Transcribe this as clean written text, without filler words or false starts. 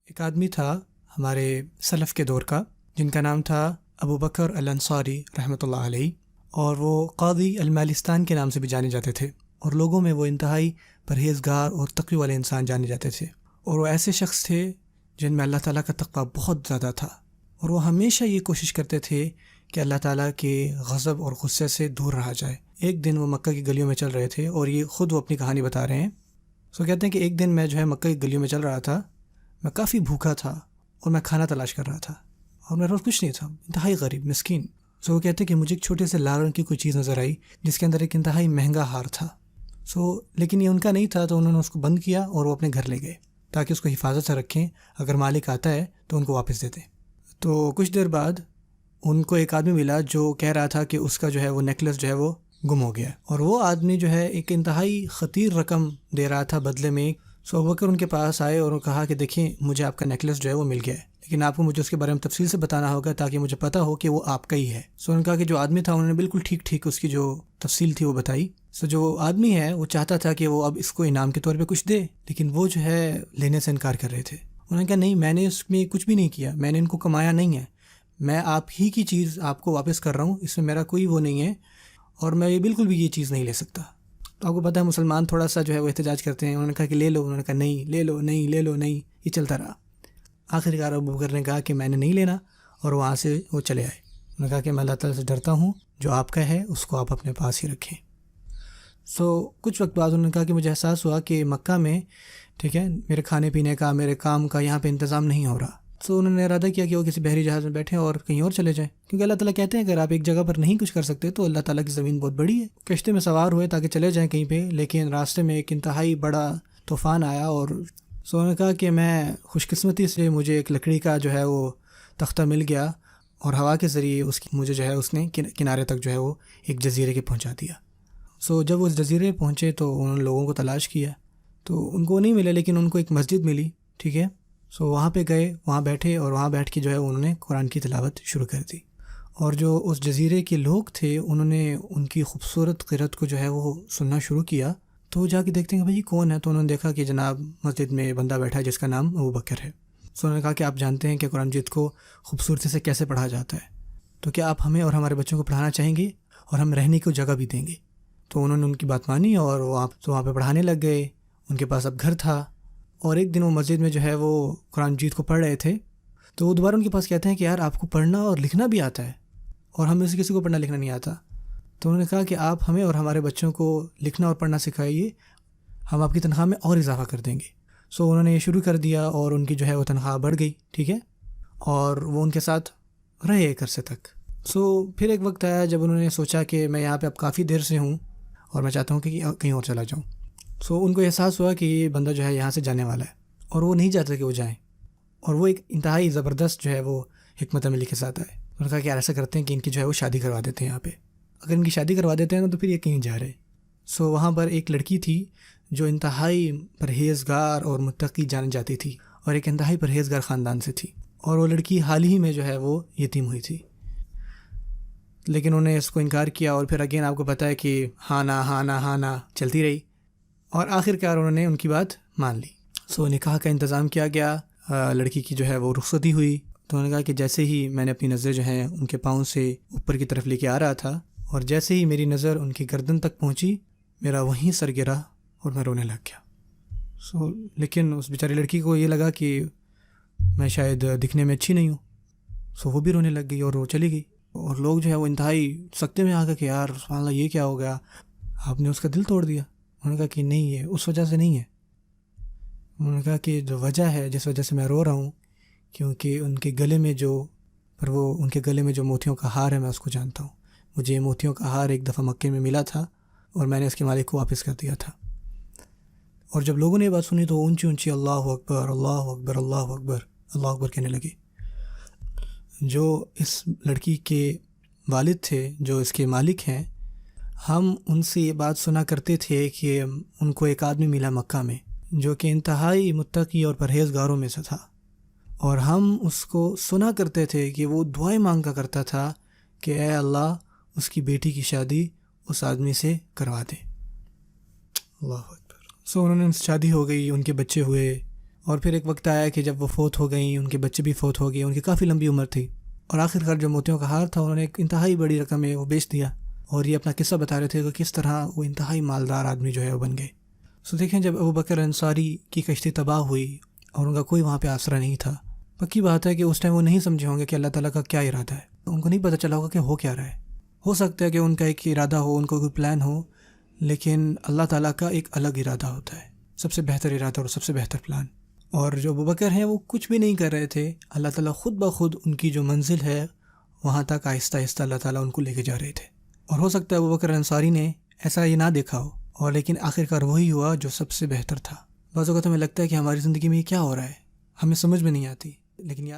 ایک آدمی تھا ہمارے سلف کے دور کا، جن کا نام تھا ابو بکر الانصاری رحمۃ اللہ علیہ، اور وہ قاضی المالستان کے نام سے بھی جانے جاتے تھے، اور لوگوں میں وہ انتہائی پرہیزگار اور تقوی والے انسان جانے جاتے تھے، اور وہ ایسے شخص تھے جن میں اللہ تعالیٰ کا تقویٰ بہت زیادہ تھا، اور وہ ہمیشہ یہ کوشش کرتے تھے کہ اللہ تعالیٰ کے غضب اور غصے سے دور رہا جائے۔ ایک دن وہ مکہ کی گلیوں میں چل رہے تھے، اور یہ خود وہ اپنی کہانی بتا رہے ہیں۔ کہتے ہیں کہ ایک دن میں مکہ کی گلیوں میں چل رہا تھا، میں کافی بھوکا تھا اور میں کھانا تلاش کر رہا تھا، اور میرے پاس کچھ نہیں تھا، انتہائی غریب مسکین۔ وہ کہتے ہیں کہ مجھے ایک چھوٹے سے لال رنگ کی کوئی چیز نظر آئی جس کے اندر ایک انتہائی مہنگا ہار تھا۔ لیکن یہ ان کا نہیں تھا، تو انہوں نے اس کو بند کیا اور وہ اپنے گھر لے گئے تاکہ اس کو حفاظت سے رکھیں، اگر مالک آتا ہے تو ان کو واپس دے دیں۔ تو کچھ دیر بعد ان کو ایک آدمی ملا جو کہہ رہا تھا کہ اس کا وہ نیکلس وہ گم ہو گیا، اور وہ آدمی ایک انتہائی خطیر رقم دے رہا تھا بدلے میں۔ ابوبکر ان کے پاس آئے اور کہا کہ دیکھیں مجھے آپ کا نیکلس وہ مل گیا ہے، لیکن آپ کو مجھے اس کے بارے میں تفصیل سے بتانا ہوگا تاکہ مجھے پتہ ہو کہ وہ آپ کا ہی ہے۔ انہوں نے کہا کہ جو آدمی تھا انہوں نے بالکل ٹھیک اس کی جو تفصیل تھی وہ بتائی۔ جو آدمی ہے وہ چاہتا تھا کہ وہ اب اس کو انعام کے طور پہ کچھ دے، لیکن وہ لینے سے انکار کر رہے تھے۔ انہوں نے کہا نہیں، میں نے اس میں کچھ بھی نہیں کیا، میں نے ان کو کمایا نہیں ہے، میں آپ ہی کی چیز آپ کو واپس کر رہا ہوں، اس میں میرا کوئی وہ نہیں ہے، اور میں بالکل بھی یہ چیز نہیں لے سکتا۔ تو آپ کو پتہ ہے مسلمان تھوڑا سا وہ احتجاج کرتے ہیں۔ انہوں نے کہا کہ لے لو، انہوں نے کہا نہیں، لے لو، نہیں لے لو، نہیں، یہ چلتا رہا۔ آخر کار ابو بکر نے کہا کہ میں نے نہیں لینا، اور وہاں سے وہ چلے آئے۔ انہوں نے کہا کہ میں اللہ تعالیٰ سے ڈرتا ہوں، جو آپ کا ہے اس کو آپ اپنے پاس ہی رکھیں۔ کچھ وقت بعد انہوں نے کہا کہ مجھے احساس ہوا کہ مکہ میں میرے کھانے پینے کا، میرے کام کا یہاں پہ انتظام نہیں ہو رہا۔ انہوں نے ارادہ کیا کہ وہ کسی بحری جہاز میں بیٹھیں اور کہیں اور چلے جائیں، کیونکہ اللہ تعالیٰ کہتے ہیں اگر آپ ایک جگہ پر نہیں کچھ کر سکتے تو اللہ تعالیٰ کی زمین بہت بڑی ہے۔ کشتی میں سوار ہوئے تاکہ چلے جائیں کہیں پہ، لیکن راستے میں ایک انتہائی بڑا طوفان آیا، اور انہوں نے کہا کہ میں خوش قسمتی سے مجھے ایک لکڑی کا وہ تختہ مل گیا، اور ہوا کے ذریعے مجھے اس نے کنارے تک وہ ایک جزیرے کے پہنچا دیا۔ جب وہ اس جزیرے پہنچے تو انہوں نے لوگوں کو تلاش کیا، تو ان کو نہیں ملے، لیکن ان کو ایک مسجد ملی، ٹھیک ہے۔ وہاں پہ گئے، وہاں بیٹھے، اور وہاں بیٹھ کے انہوں نے قرآن کی تلاوت شروع کر دی، اور جو اس جزیرے کے لوگ تھے انہوں نے ان کی خوبصورت قرأت کو وہ سننا شروع کیا۔ تو جا کے دیکھتے ہیں کہ بھائی کون ہے، تو انہوں نے دیکھا کہ جناب مسجد میں بندہ بیٹھا ہے جس کا نام ابو بکر ہے۔ انہوں نے کہا کہ آپ جانتے ہیں کہ قرآن مجید کو خوبصورتی سے کیسے پڑھا جاتا ہے، تو کیا آپ ہمیں اور ہمارے بچوں کو پڑھانا چاہیں گے، اور ہم رہنے کو جگہ بھی دیں گے۔ تو انہوں نے ان کی بات مانی، اور وہاں پہ پڑھانے لگ گئے۔ ان کے پاس اب گھر تھا، اور ایک دن وہ مسجد میں وہ قرآن مجید کو پڑھ رہے تھے، تو وہ دوبارہ ان کے پاس کہتے ہیں کہ یار آپ کو پڑھنا اور لکھنا بھی آتا ہے، اور ہم میں سے کسی کو پڑھنا لکھنا نہیں آتا۔ تو انہوں نے کہا کہ آپ ہمیں اور ہمارے بچوں کو لکھنا اور پڑھنا سکھائیے، ہم آپ کی تنخواہ میں اور اضافہ کر دیں گے۔ انہوں نے یہ شروع کر دیا، اور ان کی وہ تنخواہ بڑھ گئی، ٹھیک ہے، اور وہ ان کے ساتھ رہے ایک عرصے تک۔ پھر ایک وقت آیا جب انہوں نے سوچا کہ میں یہاں پہ اب کافی دیر سے ہوں، اور میں چاہتا ہوں کہ کہیں اور چلا جاؤں۔ ان کو احساس ہوا کہ یہ بندہ یہاں سے جانے والا ہے، اور وہ نہیں چاہتے کہ وہ جائیں، اور وہ ایک انتہائی زبردست وہ حکمت عملی کے ساتھ آئے۔ انہوں نے کہا کہ ایسا کرتے ہیں کہ ان کی وہ شادی کروا دیتے ہیں یہاں پہ، اگر ان کی شادی کروا دیتے ہیں تو پھر یہ کہیں جا رہے۔ وہاں پر ایک لڑکی تھی جو انتہائی پرہیزگار اور متقی جانی جاتی تھی، اور ایک انتہائی پرہیزگار خاندان سے تھی، اور وہ لڑکی حال ہی میں وہ یتیم ہوئی تھی، لیکن انہوں نے اس کو انکار کیا، اور پھر اگین آپ کو پتہ ہے کہ ہاں نا چلتی رہی، اور آخر کار انہوں نے ان کی بات مان لی۔ نکاح کا انتظام کیا گیا، لڑکی کی وہ رخصتی ہوئی۔ تو انہوں نے کہا کہ جیسے ہی میں نے اپنی نظر ان کے پاؤں سے اوپر کی طرف لے کے آ رہا تھا، اور جیسے ہی میری نظر ان کی گردن تک پہنچی، میرا وہیں سر گرا اور میں رونے لگ گیا۔ لیکن اس بیچاری لڑکی کو یہ لگا کہ میں شاید دکھنے میں اچھی نہیں ہوں، وہ بھی رونے لگ گئی اور وہ چلی گئی، اور لوگ وہ انتہائی سکتے میں آ گئے کہ یار سبحان اللہ یہ کیا ہو گیا، آپ نے اس کا دل توڑ دیا۔ انہوں نے کہا کہ نہیں، یہ اس وجہ سے نہیں ہے۔ انہوں نے کہا کہ جو وجہ ہے جس وجہ سے میں رو رہا ہوں، کیونکہ ان کے گلے میں جو موتیوں کا ہار ہے میں اس کو جانتا ہوں، مجھے یہ موتیوں کا ہار ایک دفعہ مکے میں ملا تھا، اور میں نے اس کے مالک کو واپس کر دیا تھا۔ اور جب لوگوں نے یہ بات سنی تو اونچی اللہ اکبر اللہ اکبر اللہ اکبر اللہ اکبر کہنے لگے۔ جو اس لڑکی کے والد تھے، جو اس کے مالک ہیں، ہم ان سے یہ بات سنا کرتے تھے کہ ان کو ایک آدمی ملا مکہ میں جو کہ انتہائی متقی اور پرہیزگاروں میں سے تھا، اور ہم اس کو سنا کرتے تھے کہ وہ دعائیں مانگا کرتا تھا کہ اے اللہ اس کی بیٹی کی شادی اس آدمی سے کروا دے۔ اللہ اکبر۔ انہوں نے ان سے شادی ہو گئی، ان کے بچے ہوئے، اور پھر ایک وقت آیا کہ جب وہ فوت ہو گئیں، ان کے بچے بھی فوت ہو گئے، ان کی کافی لمبی عمر تھی، اور آخر کار جو موتیوں کا ہار تھا انہوں نے ایک انتہائی بڑی رقم ہے وہ بیچ دیا، اور یہ اپنا قصہ بتا رہے تھے کہ کس طرح وہ انتہائی مالدار آدمی جو ہے وہ بن گئے۔ سو دیکھیں، جب ابو بکر انصاری کی کشتی تباہ ہوئی اور ان کا کوئی وہاں پہ آسرا نہیں تھا، پکی بات ہے کہ اس ٹائم وہ نہیں سمجھے ہوں گے کہ اللہ تعالیٰ کا کیا ارادہ ہے، ان کو نہیں پتہ چلا ہوگا کہ ہو کیا رہا ہے۔ ہو سکتا ہے کہ ان کا ایک ارادہ ہو، ان کو کوئی پلان ہو، لیکن اللہ تعالیٰ کا ایک الگ ارادہ ہوتا ہے، سب سے بہتر ارادہ اور سب سے بہتر پلان۔ اور جو ابو بکر ہیں وہ کچھ بھی نہیں کر رہے تھے، اللہ تعالیٰ خود بخود ان کی جو منزل ہے وہاں تک آہستہ آہستہ اللہ تعالیٰ ان کو لے کے جا رہے تھے۔ اور ہو سکتا ہے ابو بکر انصاری نے ایسا یہ نہ دیکھا ہو، اور لیکن آخر کار وہی ہوا جو سب سے بہتر تھا۔ بعض اوقات ہمیں لگتا ہے کہ ہماری زندگی میں یہ کیا ہو رہا ہے، ہمیں سمجھ میں نہیں آتی، لیکن یاد